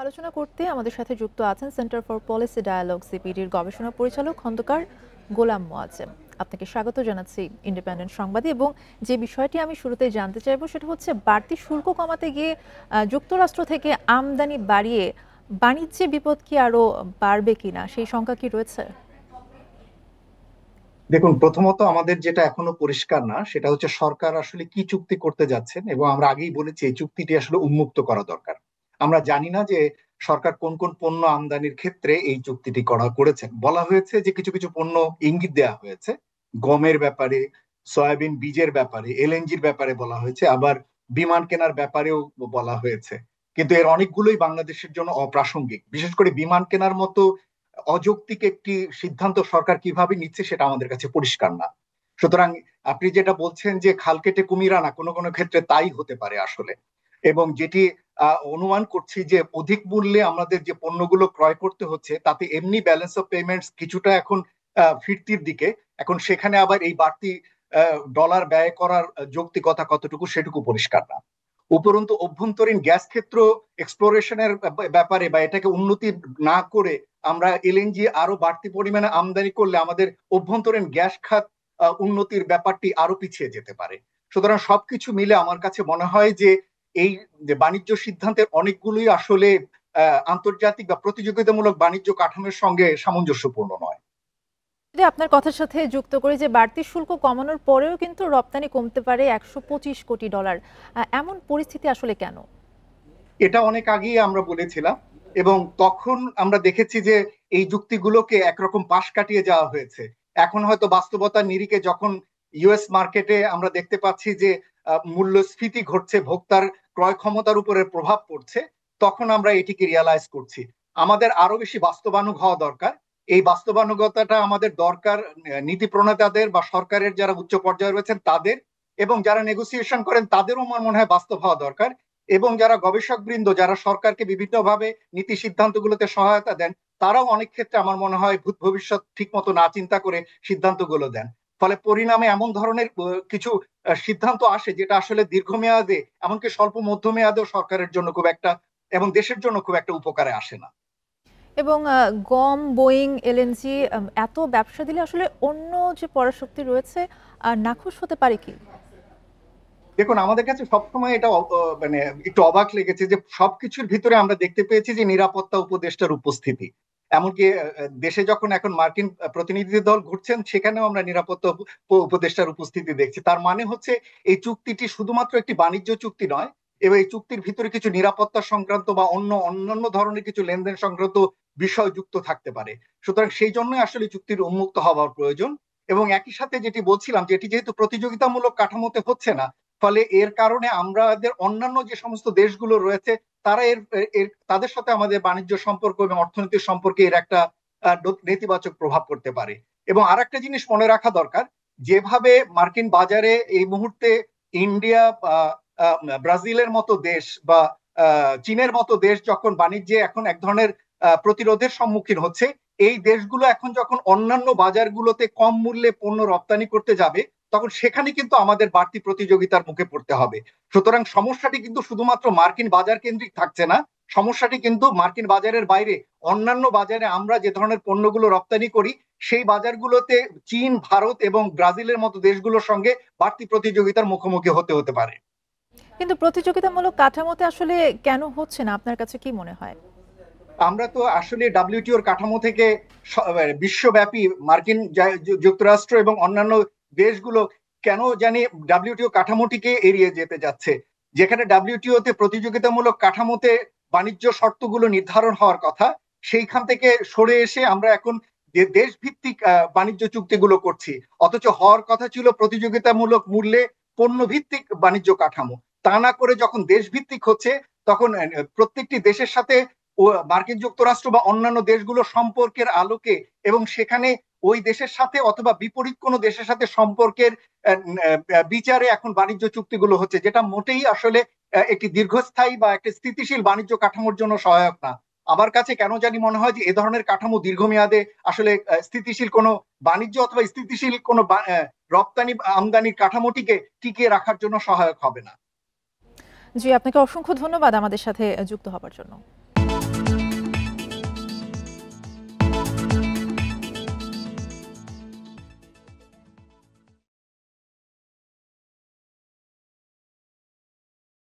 আলোচনা করতে আমাদের সাথে যুক্ত আছেন সেন্টার ফর পলিসি ডায়ালগ সিপিডির গবেষণা পরিচালক খন্দকার গোলাম মোয়াজ্জেম। আপনাকে স্বাগত জানাচ্ছি ইন্ডিপেন্ডেন্ট সংবাদে। এবং যে বিষয়টি আমি শুরুতেই জানতে চাইবো সেটা হচ্ছে বাড়তি শুল্ক কমাতে গিয়ে যুক্তরাষ্ট্র থেকে আমদানি বাড়িয়ে বাণিজ্যে বিপদ কি আরো বাড়বে কিনা, সেই শঙ্কা কি রয়েছে? দেখুন, প্রথমত আমাদের যেটা এখনো পরিষ্কার না সেটা হচ্ছে সরকার আসলে কি চুক্তি করতে যাচ্ছেন, এবং আমরা আগেই বলেছি এই চুক্তিটি আসলে উন্মুক্ত করা দরকার। আমরা জানি না যে সরকার কোন কোন পণ্য আমদানির ক্ষেত্রে এই চুক্তিটি করেছেন। বলা হয়েছে যে কিছু কিছু পণ্য ইঙ্গিত দেওয়া হয়েছে, গমের ব্যাপারে, সয়াবিন বীজের ব্যাপারে, এলএনজির ব্যাপারে বলা হয়েছে, আবার বিমান কেনার ব্যাপারেও বলা হয়েছে। কিন্তু এর অনেকগুলোই বাংলাদেশের জন্য অপ্রাসঙ্গিক। বিশেষ করে বিমান কেনার মতো অযৌক্তিক একটি সিদ্ধান্ত সরকার কিভাবে নিচ্ছে সেটা আমাদের কাছে পরিষ্কার না। সুতরাং আপনি যেটা বলছেন যে খাল কেটে কুমির আনা, কোনো কোনো ক্ষেত্রে তাই হতে পারে আসলে। এবং যেটি অনুমান করছি যে অধিক মূল্যে আমাদের যে পণ্যগুলো ক্রয় করতে হচ্ছে তাতে এমনি ব্যালেন্স অফ পেমেন্টস কিছুটা এখন ফিরতির দিকে। এখন সেখানে আবার এই বাড়তি ডলার ব্যয় করার যৌক্তিকতা কতটুকু সেটুকু পরিষ্কার না। উপরন্তু অভ্যন্তরীণ গ্যাস ক্ষেত্র এক্সপ্লোরেশনের ব্যাপারে বা এটাকে উন্নতি না করে আমরা এলএনজি আরো বাড়তি পরিমাণে আমদানি করলে আমাদের অভ্যন্তরীণ গ্যাস খাত উন্নতির ব্যাপারটি আরো পিছিয়ে যেতে পারে। সুতরাং সবকিছু মিলে আমার কাছে মনে হয় যে এই যে বাণিজ্য সিদ্ধান্তের অনেকগুলোই আসলে আন্তর্জাতিক বা প্রতিযোগিতামূলক বাণিজ্য কাঠামোর সঙ্গে সামঞ্জস্যপূর্ণ নয়। যদি আপনার কথার সাথে যুক্ত করি যে বাড়তি শুল্ক কমানোর পরেও কিন্তু রপ্তানি কমতে পারে 125 কোটি ডলার, এমন পরিস্থিতি আসলে কেন? এটা অনেক আগেই আমরা বলেছিলাম, এবং তখন আমরা দেখেছি যে এই যুক্তিগুলোকে একরকম পাশ কাটিয়ে যাওয়া হয়েছে। এখন হয়তো বাস্তবতার নিরিখে যখন ইউএস মার্কেটে আমরা দেখতে পাচ্ছি যে মূল্যস্ফীতি ঘটছে, ভোক্তার ক্রয় ক্ষমতার উপরে প্রভাব পড়ছে, তখন আমরা এটিকে রিয়ালাইজ করছি। আমাদের আরো বেশি বাস্তবানুগ হওয়া দরকার। এই বাস্তবানুগতাটা আমাদের দরকার নীতি প্রণেতাদের বা সরকারের যারা উচ্চ পর্যায়ে রয়েছেন তাদের, এবং যারা নেগোসিয়েশন করেন তাদেরও আমার মনে হয় বাস্তব হওয়া দরকার। এবং যারা গবেষক বৃন্দ, যারা সরকারকে বিভিন্নভাবে নীতি সিদ্ধান্তগুলোতে সহায়তা দেন, তারাও অনেক ক্ষেত্রে আমার মনে হয় ভূত ভবিষ্যৎ ঠিক মতো না চিন্তা করে সিদ্ধান্তগুলো দেন। ফলে পরিণামে এমন ধরনের কিছু সিদ্ধান্ত আসে যেটা আসলে দীর্ঘমেয়াদে, এমনকি স্বল্প মধ্যমেয়াদেও সরকারের জন্য খুব একটা এবং দেশের জন্য খুব একটা উপকারে আসে না। এবং গম, বোয়িং, এলএনজি এত ব্যবসা দিলে আসলে অন্য যে পরাশক্তি রয়েছে নাখুশ হতে পারে কি? দেখুন, আমাদের কাছে সবসময় এটা মানে একটু অবাক লেগেছে যে সবকিছুর ভিতরে আমরা দেখতে পেয়েছি যে নিরাপত্তা উপদেষ্টার উপস্থিতি। এমনকি দেশে যখন এখন মার্কিন প্রতিনিধি দল ঘুরছেন সেখানেও আমরা নিরাপত্তা উপদেষ্টার উপস্থিতি দেখছি। তার মানে হচ্ছে এই চুক্তিটি শুধুমাত্র একটি বাণিজ্য চুক্তি নয়, এবং এই চুক্তির ভিতরে কিছু নিরাপত্তা সংক্রান্ত বা অন্যান্য ধরনের কিছু লেনদেন সংক্রান্ত বিষয় যুক্ত থাকতে পারে। সুতরাং সেই জন্যই আসলে চুক্তির উন্মুক্ত হওয়ার প্রয়োজন। এবং একই সাথে যেটি বলছিলাম যে এটি যেহেতু প্রতিযোগিতামূলক কাঠামোতে হচ্ছে না, ফলে এর কারণে আমাদের অন্যান্য যে সমস্ত দেশগুলো রয়েছে তারা তাদের সাথে আমাদের বাণিজ্য সম্পর্ক এবং অর্থনৈতিক সম্পর্কে এর একটা নেতিবাচক প্রভাব পড়তে পারে। এবং আর একটা জিনিস মনে রাখা দরকার, যেভাবে মার্কিন বাজারে এই মুহূর্তে ইন্ডিয়া, ব্রাজিলের মতো দেশ বা চীনের মতো দেশ যখন বাণিজ্যে এখন এক ধরনের প্রতিরোধের সম্মুখীন হচ্ছে, এই দেশগুলো এখন যখন অন্যান্য বাজারগুলোতে কম মূল্যে পণ্য রপ্তানি করতে যাবে, তখন সেখানে কিন্তু আমাদের বাড়তি প্রতিযোগিতার মুখে পড়তে হবে। সুতরাং সমস্যাটি কিন্তু শুধুমাত্র মার্কিন বাজার কেন্দ্রিক থাকছে না, সমস্যাটি কিন্তু মার্কিন বাজারের বাইরে অন্যান্য বাজারে আমরা যে ধরনের পণ্যগুলো রপ্তানি করি সেই বাজারগুলোতে চীন, ভারত এবং ব্রাজিলের মতো দেশগুলোর সঙ্গে বাড়তি প্রতিযোগিতার মুখোমুখি হতে পারে। কিন্তু প্রতিযোগিতামূলক কাঠামোতে আসলে কেন হচ্ছে না, আপনার কাছে কি মনে হয়? আমরা তো আসলে ডাব্লিউটিওর কাঠামো থেকে বিশ্বব্যাপী মার্কিন যুক্তরাষ্ট্র এবং অন্যান্য দেশগুলো কেন জানি ডাব্লিউটিও কাঠামোটিকে এড়িয়ে যেতে যাচ্ছে। যেখানে ডাব্লিউটিও তে প্রতিযোগিতামূলক কাঠামোতে বাণিজ্য শর্তগুলো নির্ধারণ হওয়ার কথা, সেইখান থেকে সরে এসে আমরা এখন যে দেশভিত্তিক বাণিজ্য চুক্তিগুলো করছি, অথচ হওয়ার কথা ছিল প্রতিযোগিতামূলক মূল্যে পণ্য ভিত্তিক বাণিজ্য কাঠামো। তা না করে যখন দেশভিত্তিক হচ্ছে, তখন প্রত্যেকটি দেশের সাথে ও মার্কিন যুক্তরাষ্ট্র বা অন্যান্য দেশগুলো সম্পর্কের আলোকে, এবং সেখানে ওই দেশের সাথে অথবা বিপরীত কোনো দেশের সাথে সম্পর্কের বিচারে এখন বাণিজ্য চুক্তিগুলো হচ্ছে, যেটা মোটেই আসলে একটি দীর্ঘস্থায়ী বা একটি স্থিতিশীল বাণিজ্য কাঠামোর জন্য সহায়ক না। আমার কাছে কেন জানি মনে হয় যে এ ধরনের কাঠামো দীর্ঘমেয়াদে আসলে স্থিতিশীল কোনো বাণিজ্য অথবা স্থিতিশীল কোনো রপ্তানি আমদানির কাঠামোটিকে টিকিয়ে রাখার জন্য সহায়ক হবে না। জি, আপনাকে অসংখ্য ধন্যবাদ আমাদের সাথে যুক্ত হবার জন্য।